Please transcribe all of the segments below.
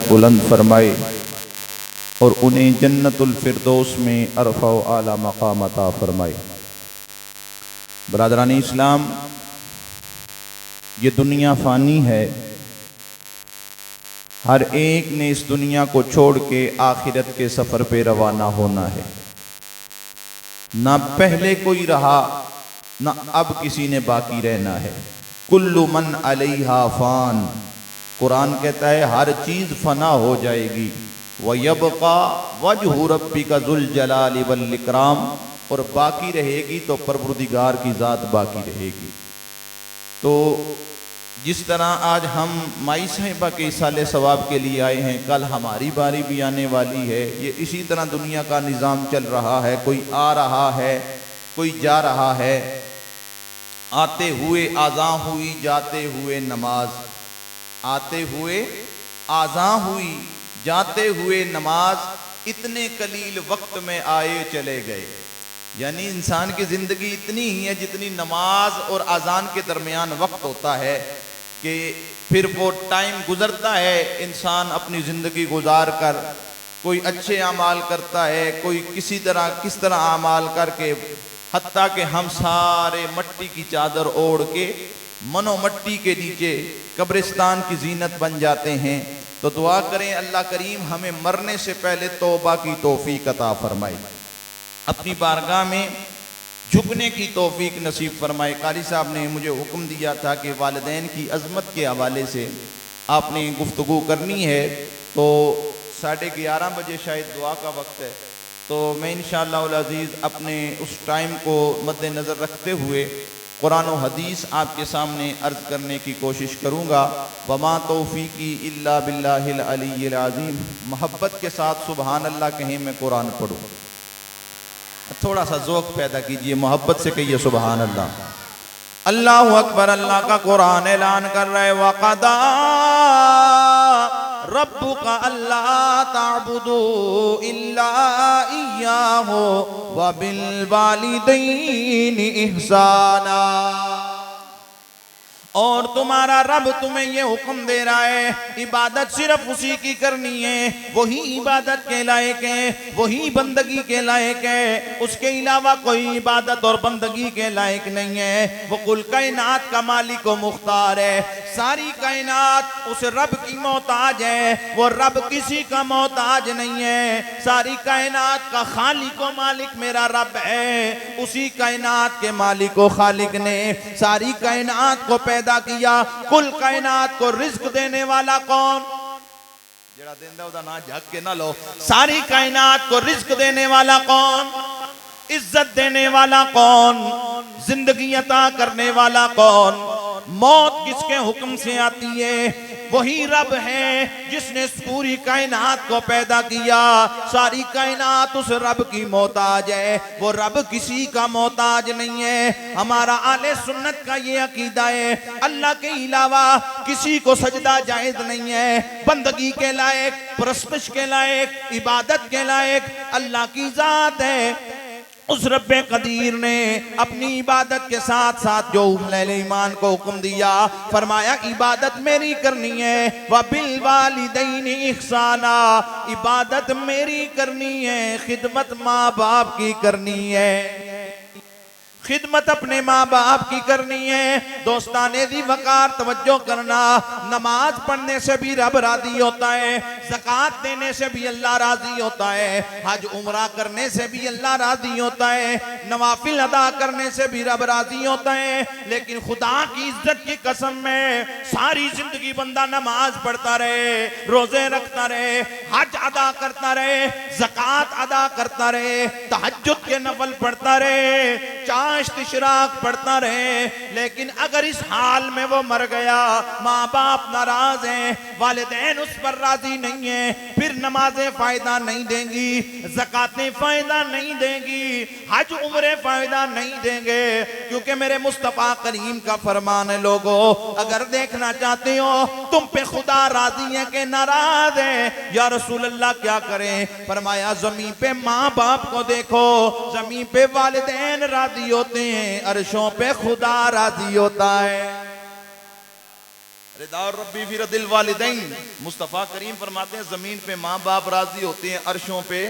بلند فرمائے اور انہیں جنت الفردوس میں عرفہ و اعلیٰ مقام عطا فرمائے۔ برادران اسلام، یہ دنیا فانی ہے، ہر ایک نے اس دنیا کو چھوڑ کے آخرت کے سفر پہ روانہ ہونا ہے۔ نہ پہلے کوئی رہا نہ اب کسی نے باقی رہنا ہے۔ کل من علیہا فان، قرآن کہتا ہے ہر چیز فنا ہو جائے گی۔ وَيَبْقَى وَجْهُ رَبِّكَ ذُو الْجَلَالِ وَالْإِكْرَامِ، اور باقی رہے گی تو پروردگار کی ذات باقی رہے گی۔ تو جس طرح آج ہم مائی صاحبہ کے ایصال ثواب کے لیے آئے ہیں، کل ہماری باری بھی آنے والی ہے۔ یہ اسی طرح دنیا کا نظام چل رہا ہے، کوئی آ رہا ہے کوئی جا رہا ہے۔ آتے ہوئے آذاں ہوئی، جاتے ہوئے نماز، آتے ہوئے آذاں ہوئی، جاتے ہوئے نماز، اتنے قلیل وقت میں آئے چلے گئے۔ یعنی انسان کی زندگی اتنی ہی ہے جتنی نماز اور اذان کے درمیان وقت ہوتا ہے، کہ پھر وہ ٹائم گزرتا ہے، انسان اپنی زندگی گزار کر کوئی اچھے اعمال کرتا ہے، کوئی کس طرح اعمال کر کے، حتیٰ کہ ہم سارے مٹی کی چادر اوڑھ کے منو مٹی کے نیچے قبرستان کی زینت بن جاتے ہیں۔ تو دعا کریں اللہ کریم ہمیں مرنے سے پہلے توبہ کی توفیق عطا فرمائے، اپنی بارگاہ میں جھکنے کی توفیق نصیب فرمائے۔ قاری صاحب نے مجھے حکم دیا تھا کہ والدین کی عظمت کے حوالے سے آپ نے گفتگو کرنی ہے، تو 11:30 بجے شاید دعا کا وقت ہے، تو میں انشاءاللہ العزیز اپنے اس ٹائم کو مد نظر رکھتے ہوئے قرآن و حدیث آپ کے سامنے عرض کرنے کی کوشش کروں گا۔ وما توفیقی الا باللہ العلی العظیم۔ محبت کے ساتھ سبحان اللہ کہیں، میں قرآن پڑھوں، تھوڑا سا ذوق پیدا کیجئے، محبت سے کہیے سبحان اللہ۔ اللہ اکبر، اللہ کا قرآن اعلان کر رہے وَقَضَىٰ رَبُّكَ أَلَّا تَعْبُدُوا إِلَّا إِيَّاهُ وَبِالْوَالِدَيْنِ إِحْسَانًا۔ اور تمہارا رب تمہیں یہ حکم دے رہا ہے، عبادت صرف اسی کی کرنی ہے، وہی عبادت کے لائق ہے، وہی بندگی کے لائق ہے، اس کے علاوہ کوئی عبادت اور بندگی کے لائق نہیں ہے۔ وہ کل کائنات کا مالک و مختار ہے، ساری کائنات اس رب کی محتاج ہے، وہ رب کسی کا محتاج نہیں ہے۔ ساری کائنات کا خالق و مالک میرا رب ہے، اسی کائنات کے مالک و خالق نے ساری کائنات کو پیدا کیا۔ کل کائنات کو رزق دینے والا کون؟ جڑا دیندہ ہوتا نہ جھک کے نہ لو۔ ساری کائنات کو رزق دینے والا کون؟ عزت دینے والا کون؟ زندگی عطا کرنے والا کون؟ موت کس کے حکم سے آتی ہے؟ وہی رب ہے جس نے پوری کائنات کو پیدا کیا۔ ساری کائنات اس رب کی محتاج ہے، وہ رب کسی کا محتاج نہیں ہے۔ ہمارا اہل سنت کا یہ عقیدہ ہے، اللہ کے علاوہ کسی کو سجدہ جائز نہیں ہے۔ بندگی کے لائق، پرستش کے لائق، عبادت کے لائق اللہ کی ذات ہے۔ اس رب قدیر نے اپنی عبادت کے ساتھ ساتھ جو اہل ایمان کو حکم دیا، فرمایا عبادت میری کرنی ہے، وَبِالْوَالِدَيْنِ إِحْسَانًا، عبادت میری کرنی ہے، خدمت ماں باپ کی کرنی ہے، خدمت اپنے ماں باپ کی کرنی ہے۔ دوستان ذی وقار توجہ کرنا، نماز پڑھنے سے بھی رب راضی ہوتا ہے، زکوٰۃ دینے سے بھی اللہ راضی ہوتا ہے، حج عمرہ کرنے سے بھی اللہ راضی ہوتا ہے، نوافل ادا کرنے سے بھی رب راضی ہوتا ہے۔ لیکن خدا کی عزت کی قسم میں ساری زندگی بندہ نماز پڑھتا رہے، روزے رکھتا رہے، حج ادا کرتا رہے، زکوٰۃ ادا کرتا رہے، تہجد کے نفل پڑھتا رہے، چاشت اشراق پڑھتا رہے، لیکن اگر اس حال میں وہ مر گیا، ماں باپ ناراض ہیں، والدین اس پر راضی نہیں ہیں، پھر نمازیں فائدہ نہیں دیں گی، زکوٰۃیں فائدہ نہیں دیں گی، حج عمرے فائدہ نہیں دیں گے، کیونکہ میرے مصطفیٰ کریم کا فرمان ہے لوگو اگر دیکھنا چاہتے ہو تم پہ خدا راضی ہے کہ ناراض ہے، یا رسول اللہ کیا کریں؟ فرمایا زمین پہ ماں باپ کو دیکھو، زمین پہ والدین راضی ہوتے ہیں، عرشوں پہ خدا راضی ہوتا ہے۔ رضا ربی فی رضا الوالدین، مصطفیٰ کریم فرماتے ہیں زمین پہ ماں باپ راضی ہوتے ہیں، عرشوں پہ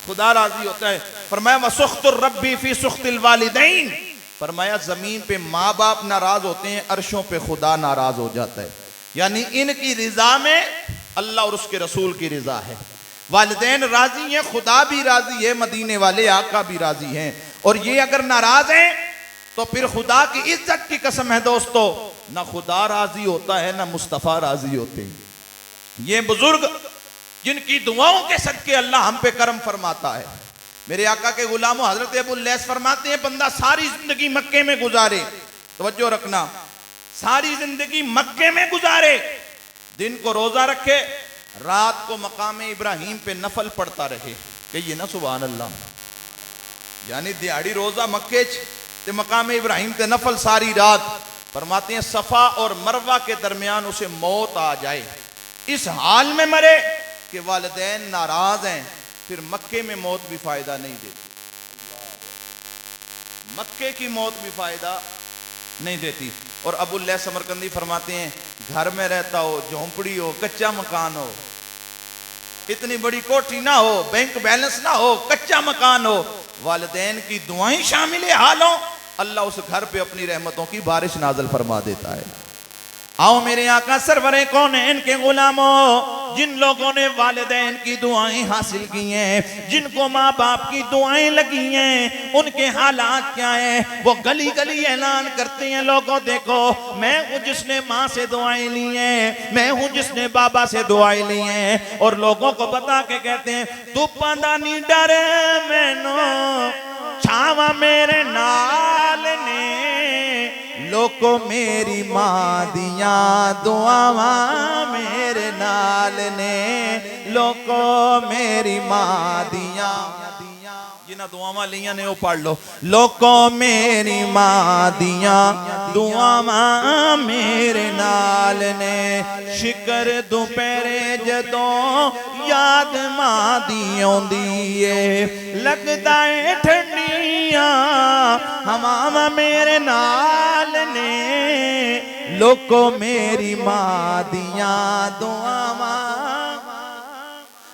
خدا راضی ہوتا ہے۔ فرمایا وسخط الربی فی سخط الوالدین، فرمایا زمین پہ ماں باپ ناراض ہوتے ہیں، عرشوں پہ خدا ناراض ہو جاتا ہے۔ یعنی ان کی رضا میں اللہ اور اس کے رسول کی رضا ہے، والدین راضی ہیں، خدا بھی راضی ہے، مدینے والے آقا بھی راضی ہیں، اور یہ اگر ناراض ہیں تو پھر خدا کی عزت کی قسم ہے دوستو، نہ خدا راضی ہوتا ہے نہ مصطفیٰ راضی ہوتے ہیں۔ یہ بزرگ جن کی دعاؤں کے صدقے اللہ ہم پہ کرم فرماتا ہے، میرے آقا کے غلاموں حضرت ابو اللیث فرماتے ہیں بندہ ساری زندگی مکے میں گزارے، توجہ رکھنا، ساری زندگی مکے میں گزارے، دن کو روزہ رکھے، رات کو مقام ابراہیم پہ نفل پڑھتا رہے، کہیے نا سبحان اللہ، یعنی دیہڑی روزہ مکے تے مقام ابراہیم تے نفل ساری رات، فرماتے ہیں صفا اور مروہ کے درمیان اسے موت آ جائے، اس حال میں مرے کہ والدین ناراض ہیں، پھر مکے میں موت بھی فائدہ نہیں دیتی، مکے کی موت بھی فائدہ نہیں دیتی۔ اور ابو اللیث سمرقندی فرماتے ہیں گھر میں رہتا ہو، جھونپڑی ہو، کچا مکان ہو، اتنی بڑی کوٹھی نہ ہو، بینک بیلنس نہ ہو، کچا مکان ہو، والدین کی دعائیں شامل حال ہوں، اللہ اس گھر پہ اپنی رحمتوں کی بارش نازل فرما دیتا ہے۔ آؤ میرے آقا سرور کونین کے غلاموں، جن لوگوں نے والدین کی دعائیں حاصل کی ہیں، جن کو ماں باپ کی دعائیں لگی ہیں، ان کے حالات کیا ہیں؟ وہ گلی گلی اعلان کرتے ہیں لوگوں دیکھو میں ہوں جس نے ماں سے دعائیں لی ہیں، میں ہوں جس نے بابا سے دعائیں لی ہیں، اور لوگوں کو بتا کے کہتے ہیں تو پاندہ نہیں ڈرے مینو چھاوا میرے نال نے، لوکو میری ماں دیاں دعاواں میرے نال نے، لوکو میری ماں دیاں جنہ دعاواں لیاں نے وہ پڑھ لو، لوکو میری ماں دیاں دعاواں میرے نال نے، شکر دوپہرے جدوں یاد ماں دی اوندی اے، لگدا اے ٹھنڈیاں ہواواں میرے نال نے، لوکو میری ماں دیاں دعاواں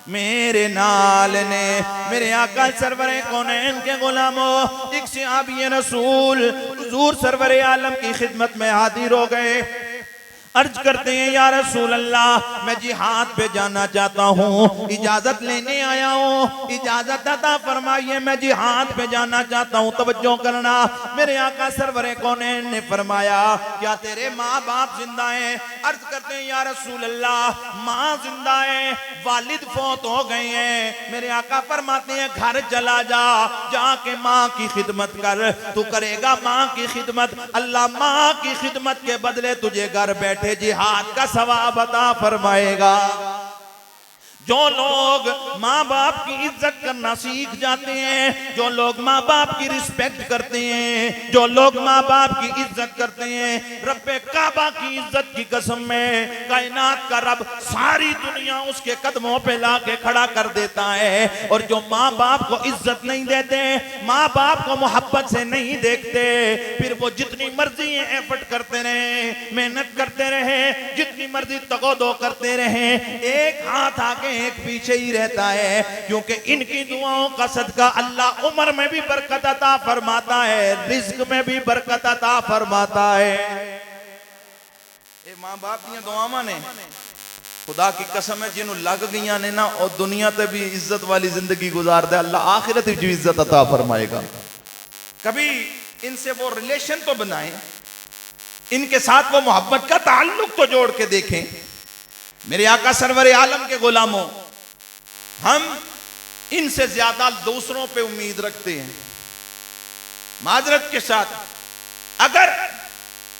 میرے نال نے۔ میرے آقا سرور کونین کے غلاموں، ایک صحابی رسول حضور سرور عالم کی خدمت میں حاضر ہو گئے، عرض کرتے ہیں یا رسول اللہ میں جہاد پہ جانا چاہتا ہوں، اجازت لینے آیا ہوں، اجازت عطا فرمائیے، میں جہاد پہ جانا چاہتا ہوں۔ توجہ کرنا، میرے آقا سرور کونین نے فرمایا کیا تیرے ماں باپ زندہ ہیں؟ عرض کرتے ہیں یا رسول اللہ ماں زندہ ہے، والد فوت ہو گئے ہیں۔ میرے آقا فرماتے ہیں گھر چلا جا، جا کے ماں کی خدمت کر، تو کرے گا ماں کی خدمت، اللہ ماں کی خدمت کے بدلے تجھے گھر بیٹھے جہاد کا ثواب عطا فرمائے گا۔ جو لوگ ماں باپ کی عزت کرنا سیکھ جاتے ہیں، جو لوگ ماں باپ کی رسپیکٹ کرتے ہیں، جو لوگ ماں باپ کی عزت کرتے ہیں، رب کعبہ کی عزت کی قسم میں کائنات کا رب ساری دنیا اس کے قدموں پہ لا کے کھڑا کر دیتا ہے۔ اور جو ماں باپ کو عزت نہیں دیتے، ماں باپ کو محبت سے نہیں دیکھتے، پھر وہ جتنی مرضی ایفرٹ کرتے رہیں، محنت کرتے رہیں، جتنی مرضی تگودو کرتے رہیں، ایک ہاتھ آگے ایک پیچھے ہی رہتا ہے، کیونکہ ان کی دعاؤں کا صدقہ اللہ عمر میں بھی برکت عطا فرماتا ہے، رزق میں بھی برکت عطا فرماتا ہے۔ اے ماں باپ دیا دعاواں نے خدا کی قسم ہے جنہوں لگ گئیاں نے نا، اور دنیا تے بھی عزت والی زندگی گزار دے، اللہ آخرت بھی عزت عطا فرمائے گا۔ کبھی ان سے وہ ریلیشن تو بنائیں، ان کے ساتھ وہ محبت کا تعلق تو جوڑ کے دیکھیں۔ میرے آقا سرور عالم کے غلاموں، ہم ان سے زیادہ دوسروں پہ امید رکھتے ہیں۔ معذرت کے ساتھ اگر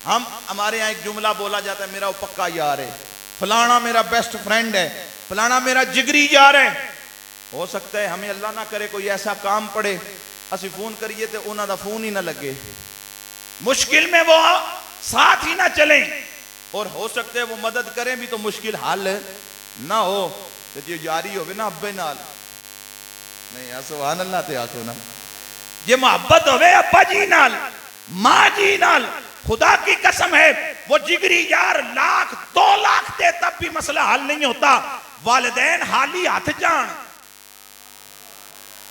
ہمارے یہاں ایک جملہ بولا جاتا ہے میرا وہ پکا یار ہے، فلانا میرا بیسٹ فرینڈ ہے، فلانا میرا جگری یار ہے، ہو سکتا ہے ہمیں اللہ نہ کرے کوئی ایسا کام پڑے اسی فون کریے تے انہاں دا فون ہی نہ لگے، مشکل میں وہ ساتھ ہی نہ چلیں، اور ہو سکتے ہیں وہ مدد کریں بھی تو مشکل حل نہ ہو، تو یہ جاری ہوگی نا ابے نال، نہیں سبحان اللہ تے آکو نا، یہ محبت ہوئے ابا جی نال، ماں جی نال، خدا کی قسم ہے وہ جگری یار 1,00,000 2,00,000 دے تب بھی مسئلہ حل نہیں ہوتا. والدین حالی ہاتھ جان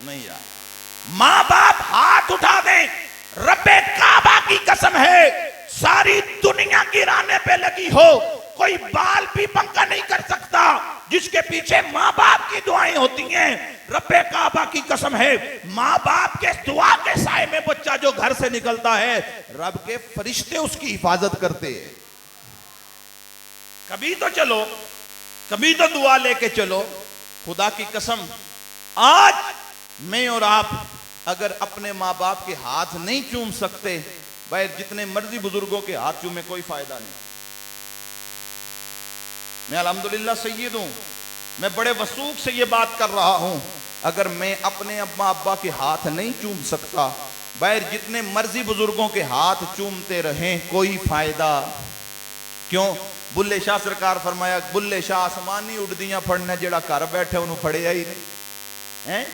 نہیں یار. ماں باپ ہاتھ اٹھا دیں. رب کعبہ کی قسم ہے ساری دنیا گرانے پہ لگی ہو کوئی بال بھی بنکا نہیں کر سکتا جس کے پیچھے ماں باپ کی دعائیں ہوتی ہیں. رب کعبہ کی قسم ہے ماں باپ کے دعا کے سائے میں بچہ جو گھر سے نکلتا ہے رب کے فرشتے اس کی حفاظت کرتے ہیں. کبھی تو چلو, کبھی تو دعا لے کے چلو. خدا کی قسم آج میں اور آپ اگر اپنے ماں باپ کے ہاتھ نہیں چوم سکتے, بھائی جتنے مرضی بزرگوں کے ہاتھ چومے کوئی فائدہ نہیں. میں الحمدللہ سید ہوں, میں بڑے وثوق سے یہ بات کر رہا ہوں. اگر میں اپنے ماں ابا کے ہاتھ نہیں چوم سکتا, بھائی جتنے مرضی بزرگوں کے ہاتھ چومتے رہیں کوئی فائدہ. کیوں؟ بلے شاہ سرکار فرمایا بلے شاہ آسمانی اڑدیاں پھڑنے جڑا گھر بیٹھے انہوں پھڑیا ہی نہیں.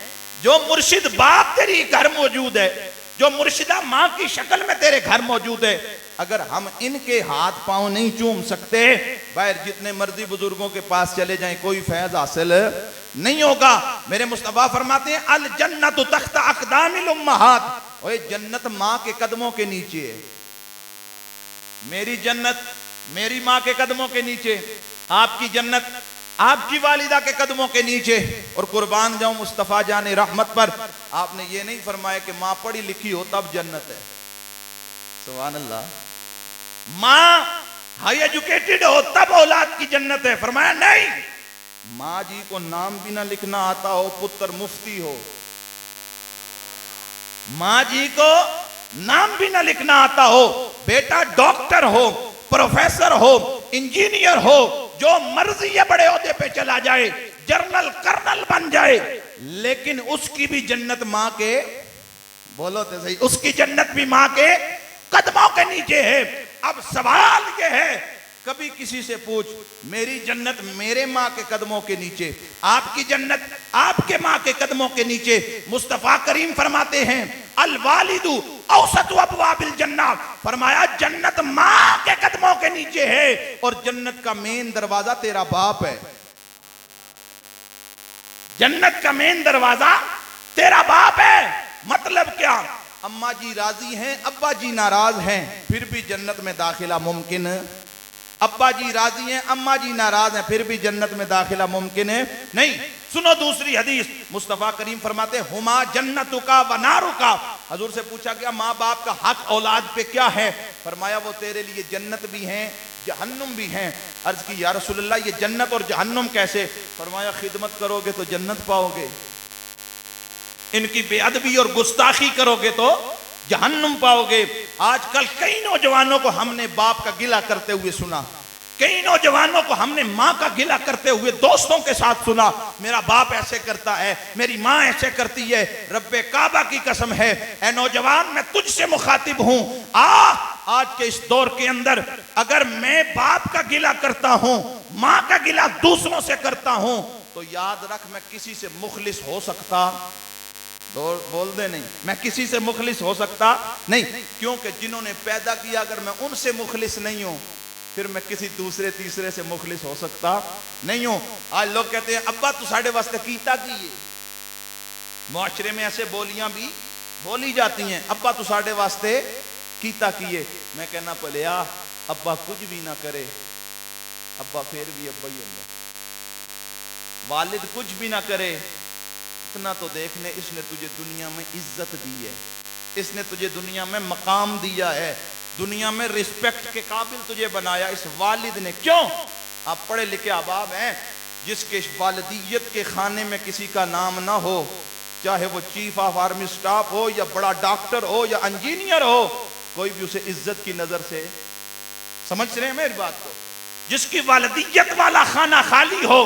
جو مرشد باپ تیری گھر موجود ہے, جو مرشدہ ماں کی شکل میں تیرے گھر موجود ہے, اگر ہم ان کے ہاتھ پاؤں نہیں چوم سکتے, باہر جتنے مرضی بزرگوں کے پاس چلے جائیں کوئی فیض حاصل نہیں ہوگا. میرے مصطفیٰ فرماتے ہیں الجنت تحت اقدام الامہات, اوے جنت ماں کے قدموں کے نیچے ہے. میری جنت میری ماں کے قدموں کے نیچے, آپ کی جنت آپ کی والدہ کے قدموں کے نیچے. اور قربان جاؤں مصطفیٰ جان رحمت پر, آپ نے یہ نہیں فرمایا کہ ماں پڑھی لکھی ہو تب جنت ہے. سبحان اللہ. ماں ہائی ایجوکیٹڈ ہو تب اولاد کی جنت ہے. فرمایا نہیں, ماں جی کو نام بھی نہ لکھنا آتا ہو, پتر مفتی ہو, ماں جی کو نام بھی نہ لکھنا آتا ہو, بیٹا ڈاکٹر ہو, پروفیسر ہو, انجینئر ہو, جو مرضی یہ بڑے عہدے پہ چلا جائے, جنرل کرنل بن جائے, لیکن اس کی بھی جنت ماں کے, بولو تو صحیح, اس کی جنت بھی ماں کے قدموں کے نیچے ہے. اب سوال یہ ہے, کبھی کسی سے پوچھ میری جنت میرے ماں کے قدموں کے نیچے, آپ کی جنت آپ کے ماں کے قدموں کے نیچے. مصطفیٰ کریم فرماتے ہیں الوالد اوسط ابواب الجنہ, فرمایا جنت ماں کے قدموں کے نیچے ہے اور جنت کا مین دروازہ تیرا باپ ہے. جنت کا مین دروازہ تیرا باپ ہے. مطلب کیا؟ اماں جی راضی ہیں, ابا جی ناراض ہیں, پھر بھی جنت میں داخلہ ممکن ہے. ابا جی راضی ہیں, اماں جی ناراض ہیں, پھر بھی جنت میں داخلہ ممکن ہے نہیں. سنو دوسری حدیث, مصطفیٰ کریم فرماتے ہما جنتو کا و نارو کا. حضور سے پوچھا گیا ماں باپ کا حق اولاد پہ کیا ہے؟ فرمایا وہ تیرے لیے جنت بھی ہیں جہنم بھی ہیں. عرض کی یا رسول اللہ یہ جنت اور جہنم کیسے؟ فرمایا خدمت کرو گے تو جنت پاؤ گے, ان کی بے ادبی اور گستاخی کرو گے تو جہنم پاؤ گے. آج کل کئی نوجوانوں کو ہم نے باپ کا گلہ کرتے ہوئے سنا, کئی نوجوانوں کو ہم نے ماں کا گلہ کرتے ہوئے دوستوں کے ساتھ سنا, میرا باپ ایسے کرتا ہے, میری ماں ایسے کرتی ہے. رب کعبہ کی قسم ہے اے نوجوان میں تجھ سے مخاطب ہوں, آج کے اس دور کے اندر اگر میں باپ کا گلہ کرتا ہوں, ماں کا گلہ دوسروں سے کرتا ہوں, تو یاد رکھ میں کسی سے مخلص ہو سکتا بول دے نہیں, میں کسی سے مخلص ہو سکتا نہیں. کیونکہ جنہوں نے پیدا کیا اگر میں ان سے مخلص نہیں ہوں, پھر میں کسی دوسرے تیسرے سے مخلص ہو سکتا نہیں ہوں. آج لوگ کہتے ہیں ابا تو ساڑھے واسطے کیتا کیے, معاشرے میں ایسے بولیاں بھی بولی جاتی ہیں, ابا تو ساڑھے واسطے کیتا کیے. میں کہنا پلیا ابا کچھ بھی نہ کرے, ابا پھر بھی ابا ہی ہوگا. والد کچھ بھی نہ کرے, اتنا تو دیکھنے اس نے تجھے دنیا میں عزت دی ہے, اس نے تجھے دنیا میں مقام دیا ہے, دنیا میں رسپیکٹ کے قابل تجھے بنایا اس والد نے. کیوں؟ آپ پڑھے لکھے احباب ہیں, جس کے والدیت کے خانے میں کسی کا نام نہ ہو, چاہے وہ چیف آف آرمی سٹاف ہو یا بڑا ڈاکٹر ہو یا انجینئر ہو, کوئی بھی اسے عزت کی نظر سے, سمجھ رہے ہیں میری بات کو, جس کی والدیت والا خانہ خالی ہو,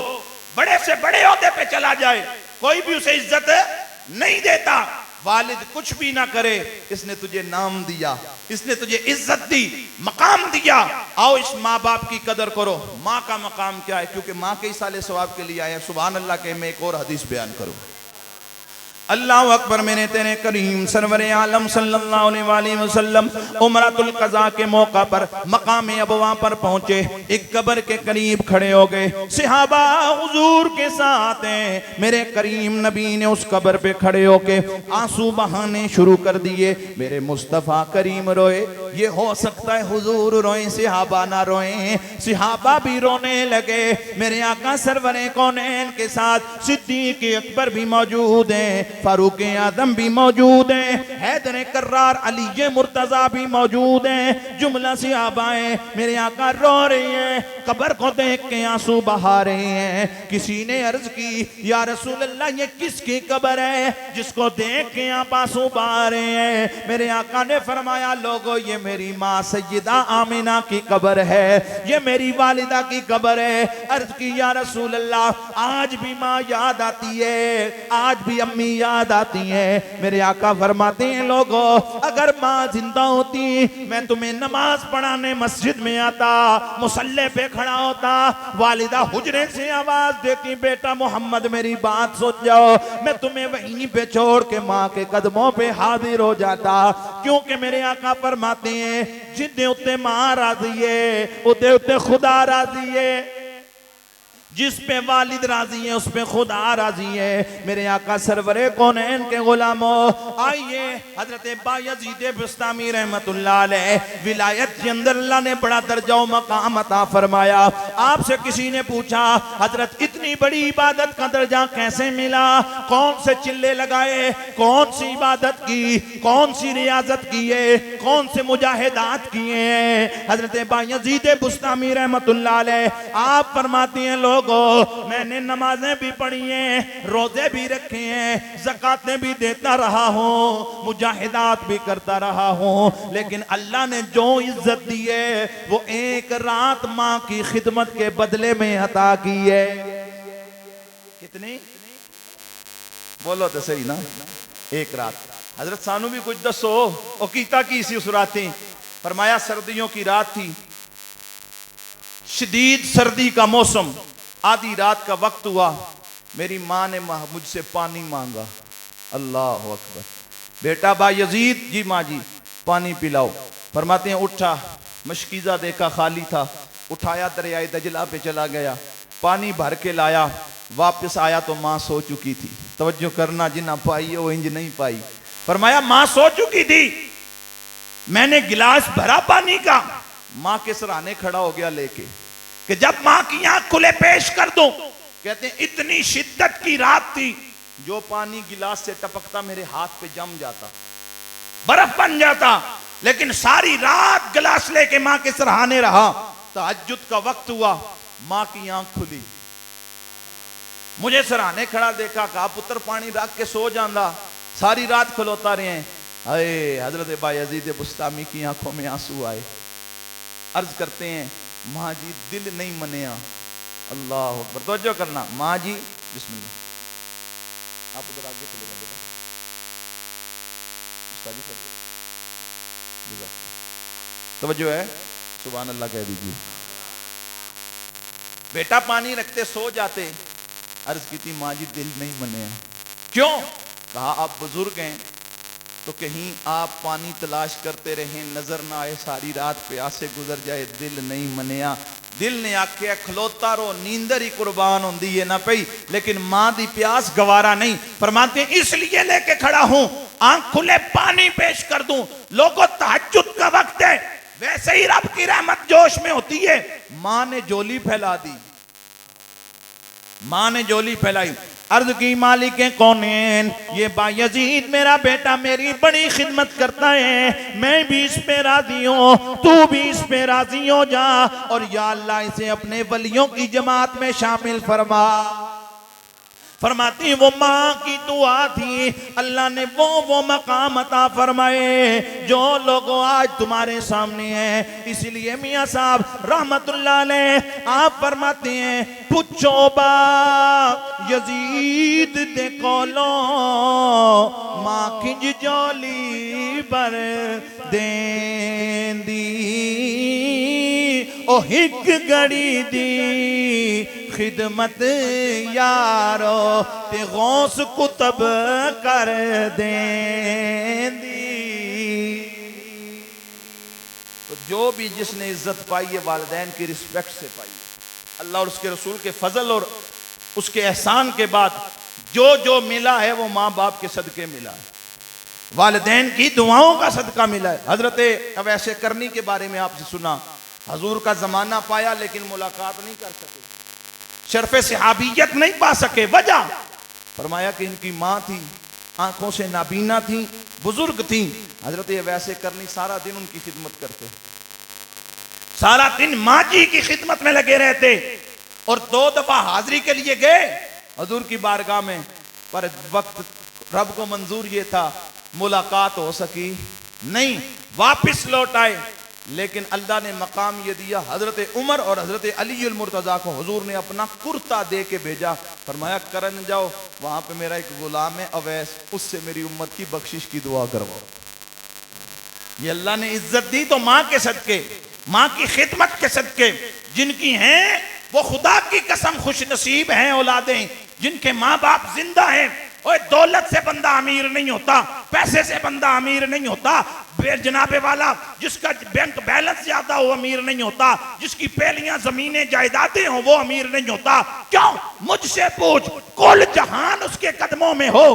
بڑے سے بڑے عہدے پہ چلا جائے, کوئی بھی اسے عزت نہیں دیتا. والد کچھ بھی نہ کرے, اس نے تجھے نام دیا, اس نے تجھے عزت دی, مقام دیا. آؤ اس ماں باپ کی قدر کرو. ماں کا مقام کیا ہے؟ کیونکہ ماں کے ایصال ثواب کے لیے آئے ہیں. سبحان اللہ کہ میں ایک اور حدیث بیان کروں. اللہ اکبر میرے تیرے کریم سرور عالم صلی اللہ علیہ وآلہ وسلم عمرۃ القضاء کے موقع پر مقام ابواء پر پہنچے، ایک قبر کے قریب کھڑے ہو گئے، صحابہ حضور کے ساتھ ہیں، میرے کریم نبی نے اس قبر پہ کھڑے ہو کے آنسو بہانے شروع کر دیے، میرے مصطفیٰ کریم روئے، یہ ہو سکتا ہے حضور روئیں صحابہ نہ روئیں، صحابہ بھی رونے لگے، میرے آقا سرور کونین کے ساتھ صدیق اکبر بھی موجود ہیں، فاروق اعظم بھی موجود ہیں، حیدر کرار علی مرتضیٰ بھی موجود ہیں، جملہ صحابہ ہیں، میرے آقا رو رہے ہیں، قبر کو دیکھ کے آنسو بہا رہے ہیں، کسی نے عرض کی یا رسول اللہ یہ کس کی قبر ہے جس کو دیکھ کے آپ آنسو بہا رہے ہیں؟ میرے آقا نے فرمایا لوگو یہ میری ماں سیدہ آمنہ کی قبر ہے، یہ میری والدہ کی قبر ہے۔ عرض کی یا رسول اللہ آج بھی ماں یاد آتی ہے، آج بھی امی یاد آتی ہیں۔ میرے آقا فرماتے ہیں لوگو اگر ماں زندہ ہوتی میں تمہیں نماز پڑھانے مسجد میں آتا، مصلی پہ کھڑا ہوتا، والدہ حجرے سے آواز دیتی بیٹا محمد میری بات سن جاؤ، میں تمہیں وہیں پہ چھوڑ کے ماں کے قدموں پہ حاضر ہو جاتا، کیونکہ میرے آقا فرماتے ہیں جدے اتے ماں راضی ہے اتے اتے خدا راضی ہے، جس پہ والد راضی ہے اس پہ خدا راضی ہے۔ میرے آقا سرور کونین کے غلاموں آئیے حضرت بایزید بسطامی رحمت اللہ علیہ ولایت کے اندر اللہ نے بڑا درجہ و مقام عطا فرمایا۔ آپ سے کسی نے پوچھا حضرت اتنی بڑی عبادت کا درجہ کیسے ملا؟ کون سے چلے لگائے، کون سی عبادت کی، کون سی ریاضت کیے، کون سے مجاہدات کیے ہیں؟ حضرت بایزید بسطامی رحمت اللہ علیہ آپ فرماتی ہیں لوگ میں نے نمازیں بھی پڑھی ہیں، روزے بھی رکھے ہیں، زکاتیں بھی دیتا رہا ہوں، مجاہدات بھی کرتا رہا ہوں، لیکن اللہ نے جو عزت دی ہے وہ ایک رات ماں کی خدمت کے بدلے میں عطا کی ہے۔ کتنی؟ بولو تو صحیح نا، ایک رات۔ حضرت سانو بھی کچھ دسو او کیتا کی سی اس راتیں؟ فرمایا سردیوں کی رات تھی، شدید سردی کا موسم، آدھی رات کا وقت ہوا، میری ماں نے مجھ سے پانی مانگا، اللہ اکبر، بیٹا بایزید جی ماں جی پانی پلاؤ۔ فرماتے ہیں اٹھا، مشکیزہ دیکھا خالی تھا، اٹھایا دریائے دجلہ پہ چلا گیا، پانی بھر کے لایا، واپس آیا تو ماں سو چکی تھی۔ توجہ کرنا جنہ پائی وہ انج نہیں پائی۔ فرمایا ماں سو چکی تھی، میں نے گلاس بھرا پانی کا، ماں کے سرانے کھڑا ہو گیا لے کے کہ جب ماں کی آنکھ کھلے پیش کر دوں، کہتے ہیں اتنی شدت کی رات تھی، جو پانی گلاس سے ٹپکتا میرے ہاتھ پہ جم جاتا، برف بن جاتا، لیکن ساری رات گلاس لے کے ماں کے سرہانے رہا۔ تہجد کا وقت ہوا، ماں کی آنکھ کھلی، مجھے سرہانے کھڑا دیکھا، کہا پتر پانی رکھ کے سو جاندہ، ساری رات کھلوتا رہے ہیں۔ اے حضرت بایزید بسطامی کی آنکھوں میں آنسو آئے، عرض کرتے ہیں ماں جی دل نہیں منیا، اللہ اکبر، توجہ کرنا، ماں جی بسم اللہ، آپ ادھر آگے چلے گا بیٹا، استادی صاحب توجہ ہے، سبحان اللہ کہہ دیجیے۔ بیٹا پانی رکھتے سو جاتے، عرض کی تھی ماں جی دل نہیں منیا، کیوں؟ کہا آپ بزرگ ہیں تو کہیں آپ پانی تلاش کرتے رہیں، نظر نہ آئے، ساری رات پیاسے گزر جائے، دل نہیں منیا۔ دل نے آکھیا کھلوتا رو نیندر ہی قربان ہوندی ہے نہ پئی، لیکن ماں دی پیاس گوارا نہیں۔ فرماتے ہیں اس لیے لے کے کھڑا ہوں، آنکھ کھلے پانی پیش کر دوں، لوگوں تہجد کا وقت ہے، ویسے ہی رب کی رحمت جوش میں ہوتی ہے۔ ماں نے جولی پھیلا دی، ماں نے جولی پھیلائی، عرض کی مالک کونین یہ بایزید میرا بیٹا میری بڑی خدمت کرتا ہے، میں بھی اس پہ راضی ہوں، تو بھی اس پہ راضی ہو جا، اور یا اللہ اسے اپنے ولیوں کی جماعت میں شامل فرما۔ فرماتی وہ ماں کی دعا تھی، اللہ نے وہ مقام عطا فرمائے جو لوگوں آج تمہارے سامنے ہیں۔ اس لیے میاں صاحب رحمت اللہ علیہ آپ فرماتے ہیں پچھو با یزید دے کولوں ماں کنج جولی بر دین دی او ہک گڑی دی خدمت یارو تے غوث کتب کر دیں دی۔ تو جو بھی جس نے عزت پائی ہے والدین کی رسپیکٹ سے پائی ہے، اللہ اور اس کے رسول کے فضل اور اس کے احسان کے بعد جو جو ملا ہے وہ ماں باپ کے صدقے ملا ہے، والدین کی دعاؤں کا صدقہ ملا ہے۔ حضرت اویس کرنی کے بارے میں آپ سے سنا، حضور کا زمانہ پایا لیکن ملاقات نہیں کر سکے، شرف صحابیت نہیں پا سکے، وجہ فرمایا کہ ان کی ماں تھی، آنکھوں سے نابینا تھی، بزرگ تھی۔ حضرت اویس کرنی سارا دن ان کی خدمت کرتے، سارا دن ماں جی کی خدمت میں لگے رہتے، اور 2 دفعہ حاضری کے لیے گئے حضور کی بارگاہ میں، پر وقت رب کو منظور یہ تھا ملاقات ہو سکی نہیں، واپس لوٹ آئے۔ لیکن اللہ نے مقام یہ دیا، حضرت عمر اور حضرت علی المرتضیٰ کو حضور نے اپنا کرتا دے کے بھیجا، فرمایا کرن جاؤ، وہاں پہ میرا ایک غلام ہے اویس، اس سے میری امت کی بخشش کی دعا کرواؤ۔ یہ اللہ نے عزت دی تو ماں کے صدقے، ماں کی خدمت کے صدقے، جن کی ہیں وہ خدا کی قسم خوش نصیب ہیں اولادیں، جن کے ماں باپ زندہ ہیں۔ اوہ دولت سے بندہ امیر نہیں ہوتا، پیسے سے بندہ امیر نہیں ہوتا، جناب والا جس کا بینک بیلنس زیادہ ہو امیر نہیں ہوتا، جس کی پہلیاں زمینیں جائیدادیں ہوں وہ امیر نہیں ہوتا۔ کیوں؟ مجھ سے پوچھ، کل جہان اس کے قدموں میں ہو،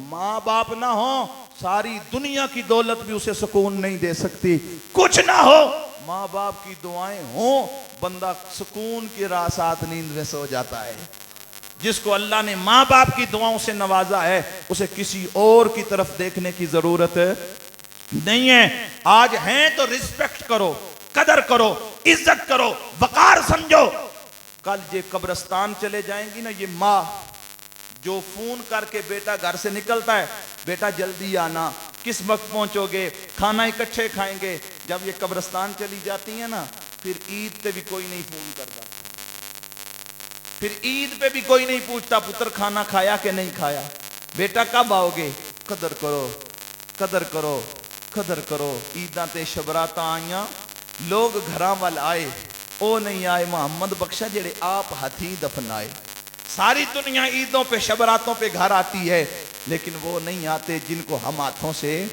ماں باپ نہ ہو، ساری دنیا کی دولت بھی اسے سکون نہیں دے سکتی۔ کچھ نہ ہو، ماں باپ کی دعائیں ہوں، بندہ سکون کی راسات نیند میں سو جاتا ہے۔ جس کو اللہ نے ماں باپ کی دعاؤں سے نوازا ہے، اسے کسی اور کی طرف دیکھنے کی ضرورت نہیں ہے۔ آج ہیں تو رسپیکٹ کرو، قدر کرو، عزت کرو، وقار سمجھو۔ کل یہ قبرستان چلے جائیں گی نا، یہ ماں جو فون کر کے بیٹا گھر سے نکلتا ہے، بیٹا جلدی آنا، کس وقت پہنچو گے، کھانا اکٹھے کھائیں گے، جب یہ قبرستان چلی جاتی ہیں نا، پھر عید پہ بھی کوئی نہیں فون کرتا، پھر عید پہ بھی کوئی نہیں پوچھتا پتر کھانا کھایا کہ نہیں کھایا، بیٹا کب آؤ گے۔ قدر کرو، قدر کرو، قدر کرو۔ عیداں تے شبراتاں آئیاں، لوگ گھراں وال آئے، او نہیں آئے محمد بخشا جڑے آپ ہاتھی دفنائے۔ ساری دنیا عیدوں پہ شبراتوں پہ گھر آتی ہے، لیکن وہ نہیں آتے جن کو ہم ہاتھوں سے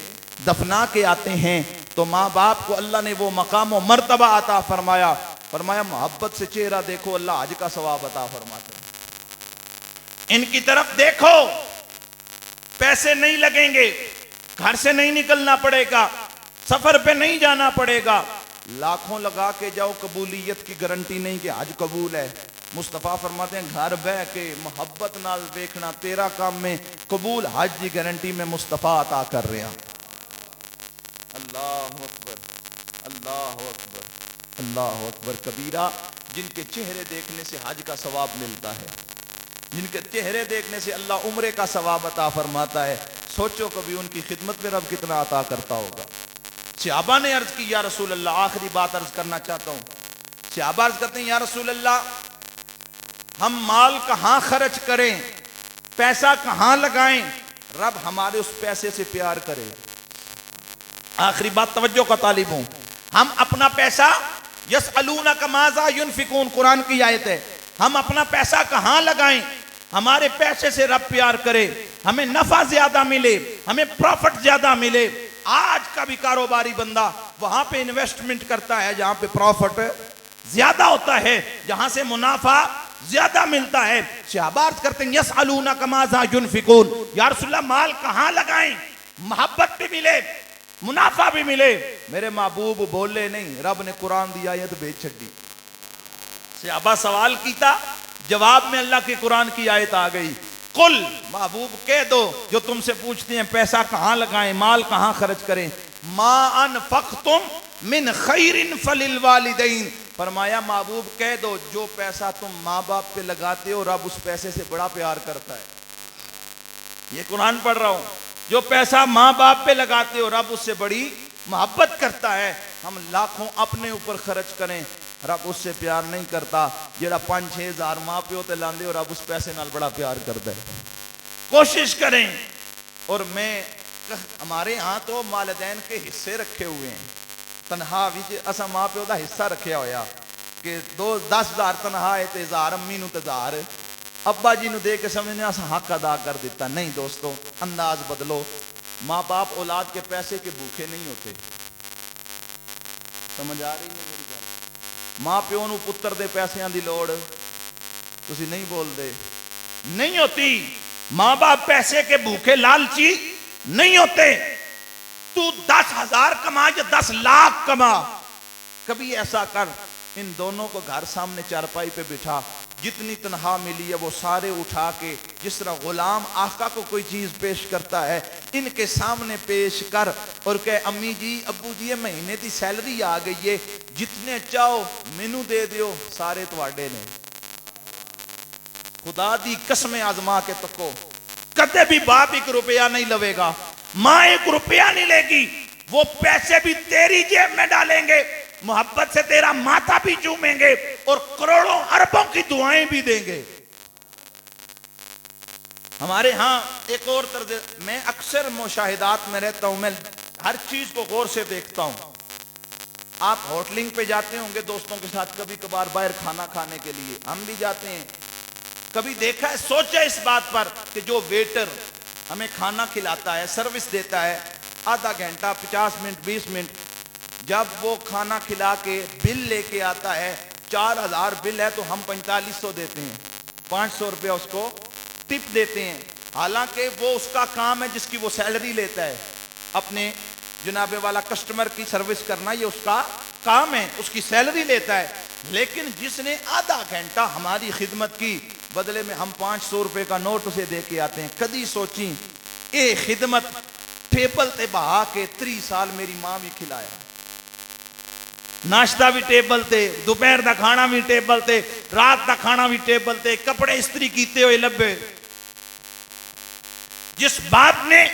دفنا کے آتے ہیں۔ تو ماں باپ کو اللہ نے وہ مقام و مرتبہ عطا فرمایا، فرمایا محبت سے چہرہ دیکھو، اللہ حج کا ثواب عطا فرماتے ہیں۔ ان کی طرف دیکھو، پیسے نہیں لگیں گے، گھر سے نہیں نکلنا پڑے گا، سفر پہ نہیں جانا پڑے گا، لاکھوں لگا کے جاؤ، قبولیت کی گارنٹی نہیں کہ حج قبول ہے۔ مصطفیٰ فرماتے ہیں گھر بہ کے محبت نال دیکھنا تیرا کام میں قبول، حج کی گارنٹی میں مصطفیٰ عطا کر رہے ہیں۔ اللہ اکبر، اللہ اکبر، اللہ اکبر کبیرہ۔ جن کے چہرے دیکھنے سے حج کا ثواب ملتا ہے، جن کے چہرے دیکھنے سے اللہ عمرے کا ثواب عطا فرماتا ہے، سوچو کبھی ان کی خدمت میں رب کتنا عطا کرتا ہوگا۔ صحابہ نے عرض کی یا رسول اللہ، آخری بات عرض کرنا چاہتا ہوں، صحابہ عرض کرتے ہیں یا رسول اللہ ہم مال کہاں خرچ کریں، پیسہ کہاں لگائیں، رب ہمارے اس پیسے سے پیار کرے۔ آخری بات توجہ کا طالب ہوں، ہم اپنا پیسہ یسألونک ماذا ینفقون، قرآن کی آیت ہے، ہم اپنا پیسہ کہاں لگائیں، ہمارے پیسے سے رب پیار کرے، ہمیں نفع زیادہ ملے، ہمیں پروفٹ زیادہ ملے۔ آج کا بھی کاروباری بندہ وہاں پہ انویسٹمنٹ کرتا ہے جہاں پہ پروفٹ زیادہ ہوتا ہے، جہاں سے منافع زیادہ ملتا ہے۔ صحابہ عرض کرتے ہیں یسألونک ماذا ینفقون، یا رسول اللہ مال کہاں لگائیں، محبت بھی ملے، منافع بھی ملے۔ میرے محبوب بولے نہیں، رب نے قرآن دی آیت بھیج چھڈی۔ صحابہ سوال کیتا، جواب میں اللہ کی قرآن کی آیت آ گئی، قل محبوب کہہ دو جو تم سے پوچھتے ہیں پیسہ کہاں لگائیں، مال کہاں خرچ کریں، ما انفقتم من خیر فللوالدین، فرمایا محبوب کہہ دو جو پیسہ تم ماں باپ پہ لگاتے ہو رب اس پیسے سے بڑا پیار کرتا ہے۔ یہ قرآن پڑھ رہا ہوں، جو پیسہ ماں باپ پہ لگاتے ہو رب اس سے بڑی محبت کرتا ہے۔ ہم لاکھوں اپنے اوپر خرچ کریں، رب اس سے پیار نہیں کرتا، جڑا 5-6 ہزار ماں پیو تے لاندے ہو رب اس پیسے نال بڑا پیار کرتا ہے۔ کوشش کریں۔ اور میں ہمارے ہاں تو والدین کے حصے رکھے ہوئے ہیں، تنہا وچ اسا ماں پیو دا حصہ رکھیا ہویا، کہ 10,000 تنہا ہے تے 1000 امی نو تے 1000 ابا جی نو دے کے سمجھنے اسا حق ادا کر دیتا. نہیں دوستو، انداز بدلو. ماں باپ اولاد کے پیسے کے بھوکے نہیں ہوتے. سمجھ آ رہی ہے میری گل؟ ماں پیو نو پتر دے پیسیاں دی لوڑ تسی نہیں بول دے نہیں ہوتی. ماں باپ پیسے کے بھوکے لالچی نہیں ہوتے. تو 10,000 کما یا 10,00,000 کما، کبھی ایسا کر ان دونوں کو گھر سامنے چارپائی پہ بٹھا، جتنی تنہا ملی ہے وہ سارے اٹھا کے، جس طرح غلام آقا کو کوئی چیز پیش کرتا ہے، ان کے سامنے پیش کر اور کہ امی جی ابو جی یہ مہینے دی سیلری آ گئی ہے، جتنے چاہو مینو دے دیو، سارے تواڈے نے. خدا دی قسم آزما کے تکو، کدے بھی باپ 1 روپیہ نہیں لوے گا، ماں 1 روپیہ نہیں لے گی. وہ پیسے بھی تیری جیب میں ڈالیں گے، محبت سے تیرا ماتھا بھی چومیں گے اور کروڑوں اربوں کی دعائیں بھی دیں گے. ہمارے ہاں ایک اور طرز، میں اکثر مشاہدات میں رہتا ہوں، میں ہر چیز کو غور سے دیکھتا ہوں. آپ ہوٹلنگ پہ جاتے ہوں گے دوستوں کے ساتھ کبھی کبھار باہر کھانا کھانے کے لیے، ہم بھی جاتے ہیں. کبھی دیکھا ہے، سوچا اس بات پر کہ جو ویٹر ہمیں کھانا کھلاتا ہے، سروس دیتا ہے، آدھا گھنٹہ 50 منٹ 20 منٹ، جب وہ کھانا کھلا کے بل لے کے آتا ہے، 4,000 بل ہے تو ہم 4500 دیتے ہیں، 500 روپیہ اس کو ٹپ دیتے ہیں. حالانکہ وہ اس کا کام ہے جس کی وہ سیلری لیتا ہے، اپنے جناب والا کسٹمر کی سروس کرنا، یہ اس کا کام ہے، اس کی سیلری لیتا ہے. لیکن جس نے آدھا گھنٹہ ہماری خدمت کی، بدلے میں ہم 500 روپے کا نوٹ اسے دے کے آتے ہیں. کدی سوچیں اے خدمت ٹیبل تے بہا کے 30 سال میری ماں بھی کھلایا، ناشتہ بھی ٹیبل تے، دوپہر دا کھانا بھی ٹیبل تے، رات دا کھانا بھی ٹیبل تے، کپڑے استری کیتے ہوئے لبے. جس باپ نے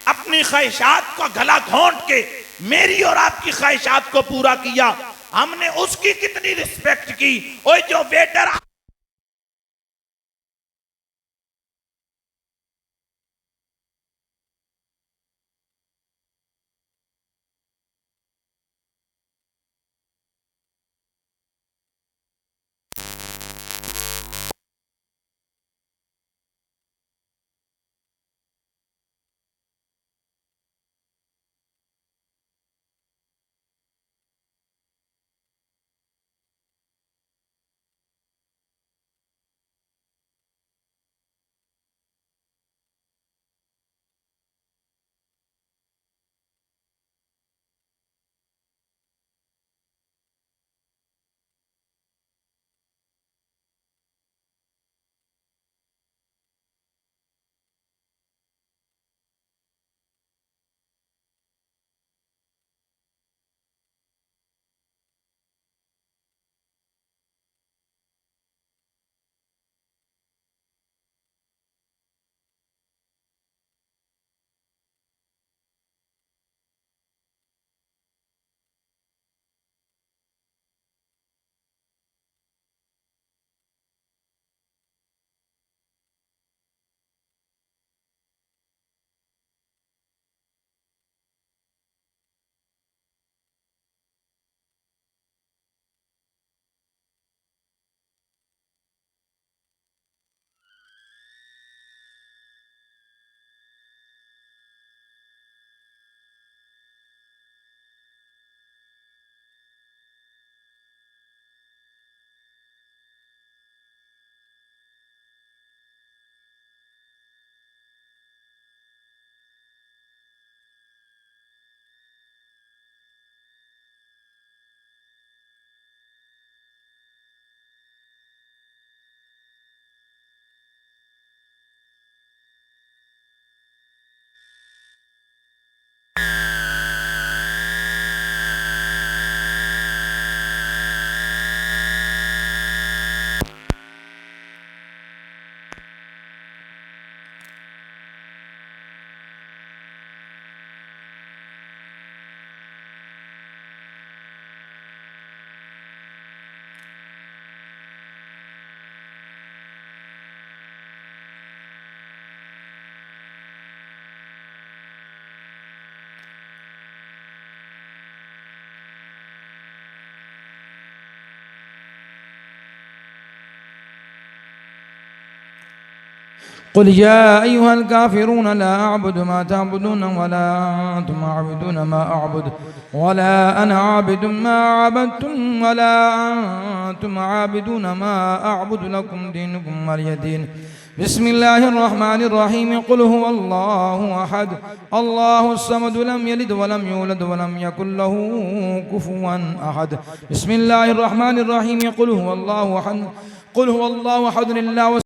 اپنی خواہشات کو گلا گھونٹ کے میری اور آپ کی خواہشات کو پورا کیا، ہم نے اس کی کتنی رسپیکٹ کی. اوہ جو ویٹر قل يا أيها الكافرون لا أعبد ما تعبدون ولا أنتم عابدون ما أعبد ولا أنا عابد ما عبدتم ولا أنتم عابدون ما أعبد لكم دينكم ولي دين بسم الله الرحمن الرحيم قل هو الله أحد الله الصمد لم يلد ولم يولد ولم يكن له كفوا أحد بسم الله الرحمن الرحيم قل هو الله أحد لله